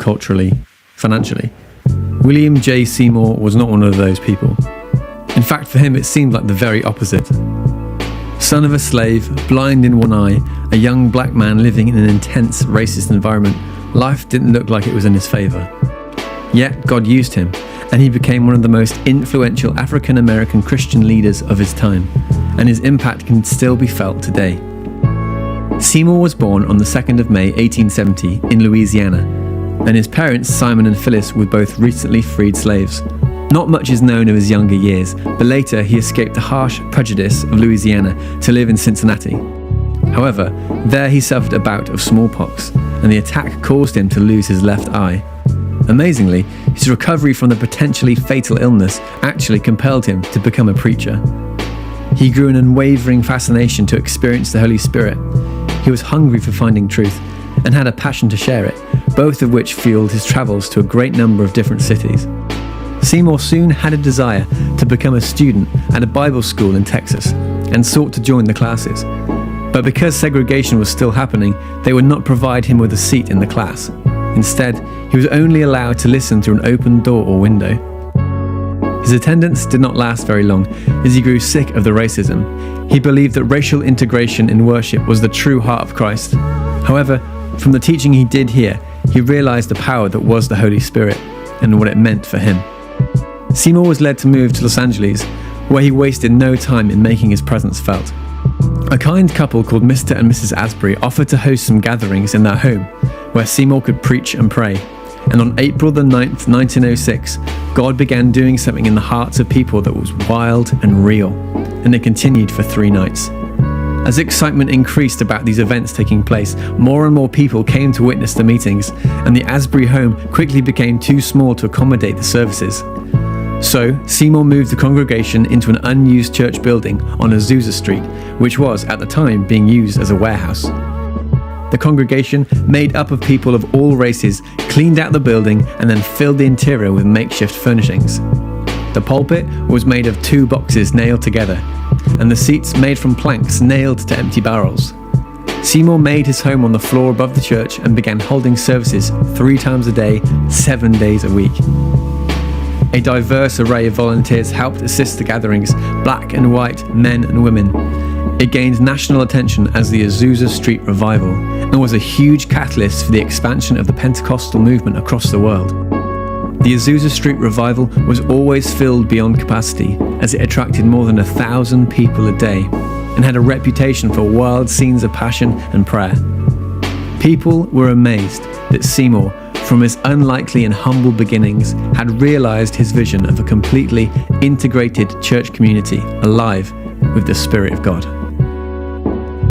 culturally, financially. William J Seymour was not one of those people. In fact, for him, it seemed like the very opposite. Son of a slave, blind in one eye, a young black man living in an intense racist environment, life didn't look like it was in his favour. Yet God used him, and he became one of the most influential African-American Christian leaders of his time, and his impact can still be felt today. Seymour was born on the 2nd of May 1870 in Louisiana, and his parents, Simon and Phyllis, were both recently freed slaves. Not much is known of his younger years, but later he escaped the harsh prejudice of Louisiana to live in Cincinnati. However, there he suffered a bout of smallpox, and the attack caused him to lose his left eye. Amazingly, his recovery from the potentially fatal illness actually compelled him to become a preacher. He grew an unwavering fascination to experience the Holy Spirit. He was hungry for finding truth and had a passion to share it, both of which fueled his travels to a great number of different cities. Seymour soon had a desire to become a student at a Bible school in Texas and sought to join the classes. But because segregation was still happening, they would not provide him with a seat in the class. Instead, he was only allowed to listen through an open door or window. His attendance did not last very long, as he grew sick of the racism. He believed that racial integration in worship was the true heart of Christ. However, from the teaching he did hear, he realized the power that was the Holy Spirit and what it meant for him. Seymour was led to move to Los Angeles, where he wasted no time in making his presence felt. A kind couple called Mr. and Mrs. Asbury offered to host some gatherings in their home, where Seymour could preach and pray. And on April the 9th, 1906, God began doing something in the hearts of people that was wild and real, and it continued for 3 nights. As excitement increased about these events taking place, more and more people came to witness the meetings, and the Asbury home quickly became too small to accommodate the services. So, Seymour moved the congregation into an unused church building on Azusa Street, which was, at the time, being used as a warehouse. The congregation, made up of people of all races, cleaned out the building and then filled the interior with makeshift furnishings. The pulpit was made of 2 boxes nailed together, and the seats made from planks nailed to empty barrels. Seymour made his home on the floor above the church and began holding services 3 times a day, 7 days a week. A diverse array of volunteers helped assist the gatherings, black and white, men and women. It gained national attention as the Azusa Street Revival and was a huge catalyst for the expansion of the Pentecostal movement across the world. The Azusa Street Revival was always filled beyond capacity, as it attracted more than 1,000 people a day and had a reputation for wild scenes of passion and prayer. People were amazed that Seymour, from his unlikely and humble beginnings, had realized his vision of a completely integrated church community alive with the Spirit of God.